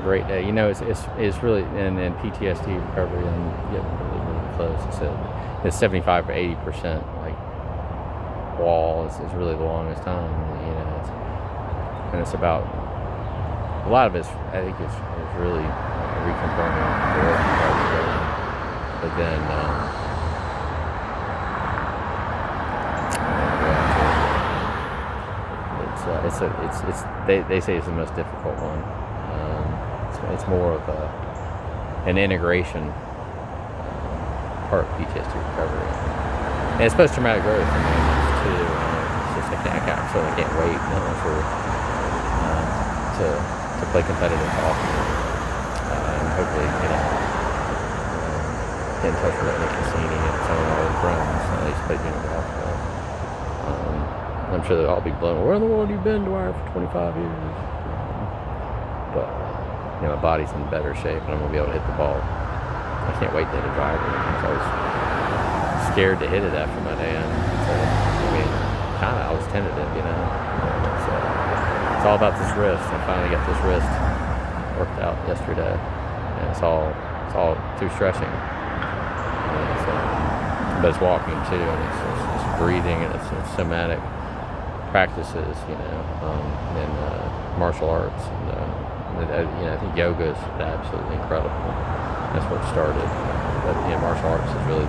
great day. You know, it's really and PTSD recovery. I'm getting really close. It's 75 or 80%. Like wall is really the longest time. You know, and it's about a lot of it's. I think it's really reconfirming the work you guys are doing. But then. They say it's the most difficult one. It's more of an integration part of PTSD recovery, and it's post-traumatic growth too. It's just I can't wait to play competitive hockey and hopefully get in touch with Nick Cassini and some of my old friends that I used to play junior golf with. I'm sure they'll all be blown. Where in the world have you been, Dwyer, for 25 years? But my body's in better shape, and I'm gonna be able to hit the ball. I can't wait to hit a driver. I was scared to hit it after my dad. So I was tentative, So it's all about this wrist. I finally got this wrist worked out yesterday, and it's all through stretching. But it's walking too, and it's breathing, and it's somatic practices, and martial arts, and I think yoga is absolutely incredible. That's where it started. But martial arts is really,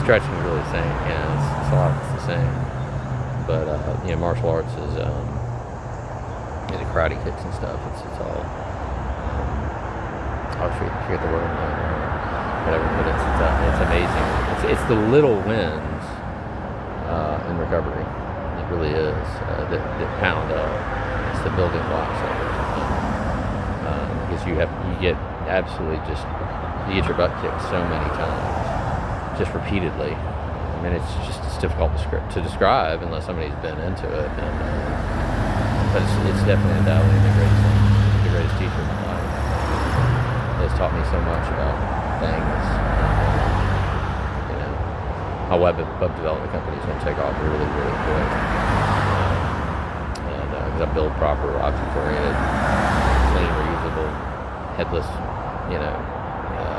stretching is really the same. It's a lot. It's the same. But martial arts is the karate kicks and stuff. It's all. I forget the word. Whatever, but it's amazing. It's the little wins in recovery. It really is that pound up. It's the building blocks of it. Because you get absolutely you get your butt kicked so many times, just repeatedly. I mean, it's difficult to describe unless somebody's been into it. But it's definitely undoubtedly the greatest teacher in my life. It's taught me so much about things. My web development company is going to take off really, really quick. And because I build proper object-oriented, clean, reusable, headless,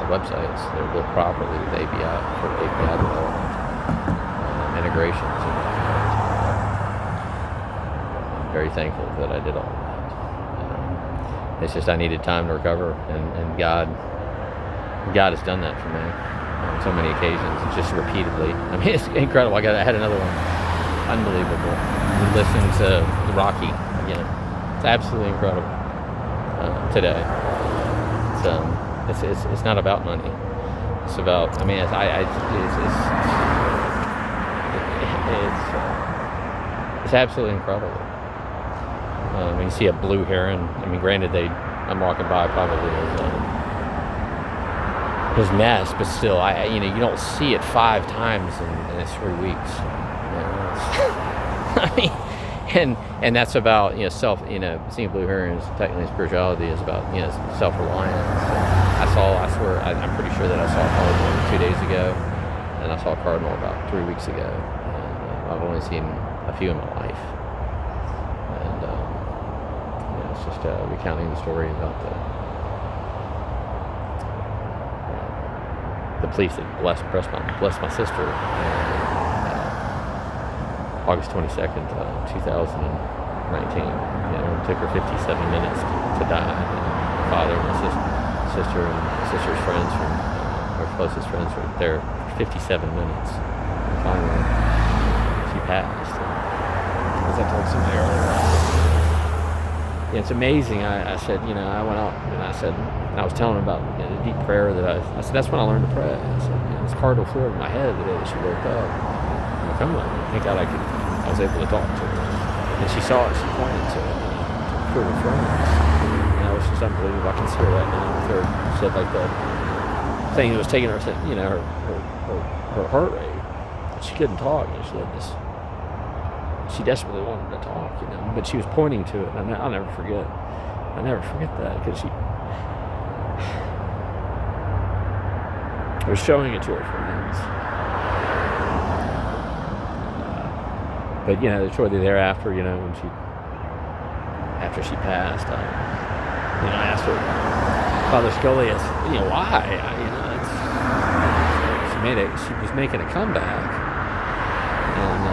websites. They're built properly with API for API development, integrations. I'm very thankful that I did all of that. It's just I needed time to recover, and God has done that for me on so many occasions, and just repeatedly. I mean, it's incredible. I had another one, unbelievable. Listening to Rocky again, it's absolutely incredible. Today, it's not about money. It's about. I mean, it's absolutely incredible. When you see a blue heron, I mean, granted, I'm walking by probably his nest, but still, you don't see it 5 times in 3 weeks. I mean, and that's about seeing blue herons. Technically, spirituality is about self-reliance. I'm pretty sure that I saw a cardinal 2 days ago, and I saw a cardinal about 3 weeks ago. And I've only seen a few in my life, and it's just recounting the story about the police that blessed my sister. August 22nd, 2019. It took her 57 minutes to die. My father and my sister and my sister's friends our closest friends were there for 57 minutes. And finally, she passed. As I told somebody earlier. It's amazing. I said, I went out and I was telling them about the deep prayer that I said, that's when I learned to pray. I said, this cardinal flew over my head the day that she woke up. Come on, thank God I was able to talk to her. And she saw it, she pointed to it, to her friends. And it was just unbelievable. I can see her right now with her. She said like the thing that was taking her, her heart rate. She couldn't talk. She had this, she desperately wanted to talk, but she was pointing to it. And I'll never forget. I'll never forget that because she was showing it to her friends. But shortly thereafter, after she passed, I asked her, Father Scully, I said, why? She was making a comeback, and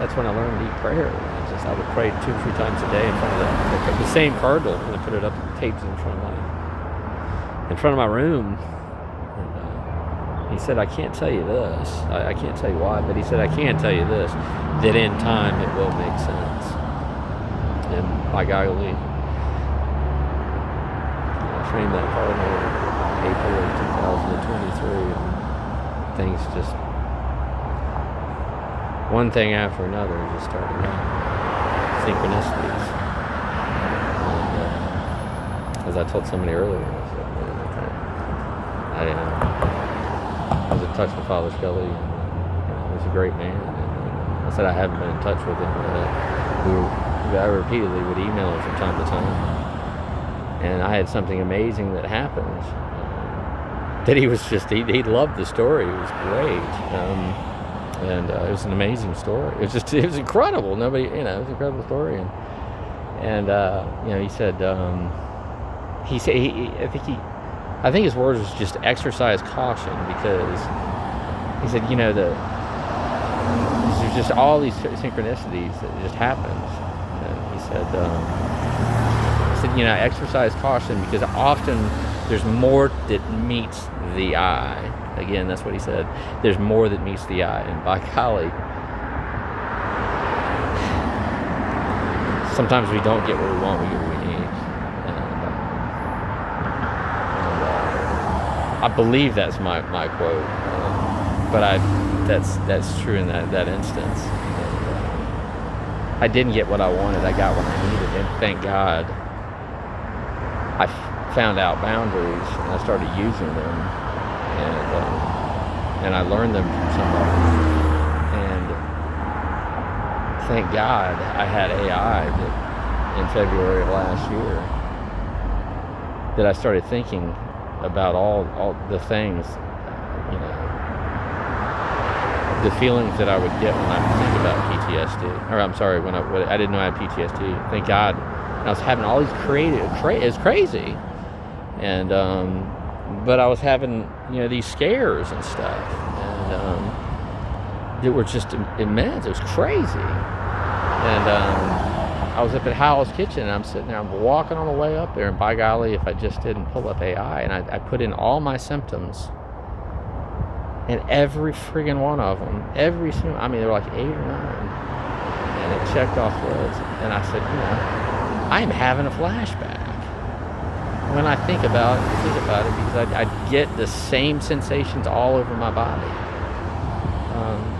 that's when I learned to eat prayer. I would pray 2 or 3 times a day in front of the same cardinal, and I put it up taped in front of my room. And he said, I can't tell you this. I can't tell you why, but he said, I can tell you this, that in time it will make sense. And by golly, I framed that cardinal in April of 2023, and things just, one thing after another just started happening. Synchronicities. And, as I told somebody earlier, I was in touch with Father Scully, and he was a great man. And I said I haven't been in touch with him. I repeatedly would email him from time to time. And I had something amazing that happened. That he was just, he loved the story. It was great. And it was an amazing story. It was incredible. Nobody, it was an incredible story. And he said, I think his words was just exercise caution, because he said, there's just all these synchronicities that just happens. And he said, exercise caution, because often there's more that meets the eye. Again, that's what he said. There's more that meets the eye, and by golly, sometimes we don't get what we want, we get what we need. And I believe that's my quote, but that's true in that instance. And, I didn't get what I wanted. I got what I needed, and thank God, I found out boundaries, and I started using them. And I learned them from somebody. And thank God I had AI that in February of last year, that I started thinking about all the things, the feelings that I would get when I think about PTSD. Or I'm sorry, when I didn't know I had PTSD. Thank God. And I was having all these it's crazy. And but I was having, these scares and stuff, and they were just immense. It was crazy. And I was up at Howell's Kitchen, and I'm sitting there, I'm walking on the way up there, and by golly, if I just didn't pull up AI, and I put in all my symptoms, and every friggin' one of them, there were like 8 or 9, and it checked off lists, and I said, I'm having a flashback. When I think about it, because I get the same sensations all over my body,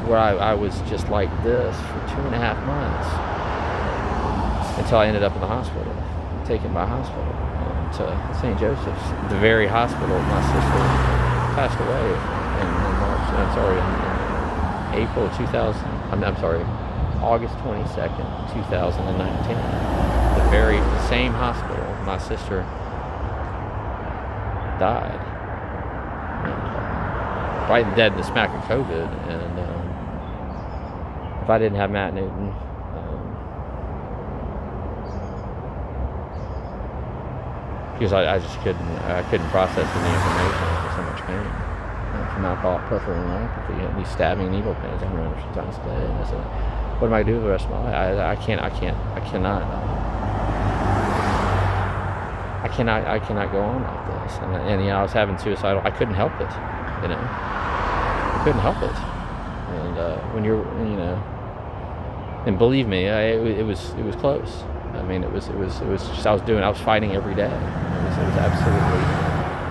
where I was just like this for 2.5 months, until I ended up in the hospital, taken by hospital to St. Joseph's, the very hospital my sister passed away in August 22nd, 2019. The very same hospital my sister died, right dead in the smack of COVID. And if I didn't have Matt Newton, because I just couldn't process any information. I was so much pain from alcoholic peripheral neuropathy, and these stabbing needle pains. I'm running a few times a day, and I said, what am I going to do the rest of my life? I cannot go on like this. And I was having suicidal. I couldn't help it. I couldn't help it. And when you're, and believe me, it was close. I mean, it was just, I was fighting every day. It was absolutely,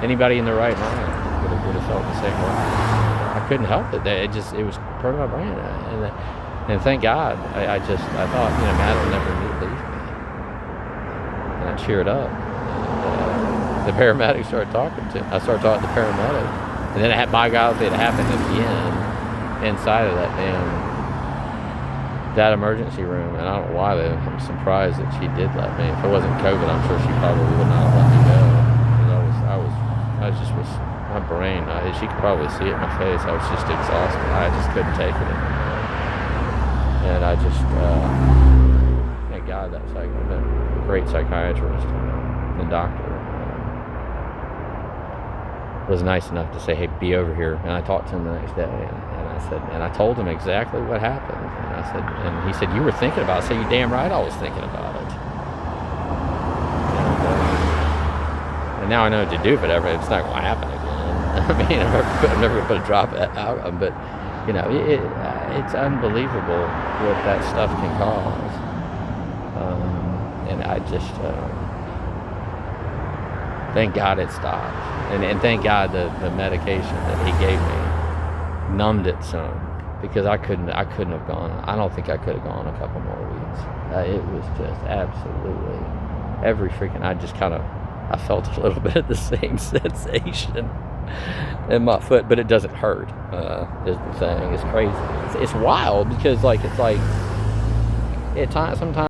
anybody in their right mind would have felt the same way. I couldn't help it. It was part of my brain. And thank God, I thought, Matt will never leave me. And I cheered up. The paramedic started talking to him. I started talking to the paramedic. And then by God, it happened again inside of that emergency room. And I don't know why, I'm surprised that she did let me. If it wasn't COVID, I'm sure she probably would not have let me go. Because my brain, she could probably see it in my face. I was just exhausted. I just couldn't take it anymore. And I just, thank God that a great psychiatrist. the doctor was nice enough to say, hey, be over here. And I talked to him the next day, and I said, and I told him exactly what happened. And I said, and he said, you were thinking about it. I said, you damn right I was thinking about it. And now I know what to do, but it's not going to happen again. I mean, I'm never going to put a drop out, but you know, it's unbelievable what that stuff can cause. And I just thank God it stopped, and thank God the medication that he gave me numbed it some, because I couldn't have gone. I don't think I could have gone a couple more weeks. It was just absolutely I felt a little bit of the same sensation in my foot, but it doesn't hurt. Is the thing. It's crazy. It's wild, because sometimes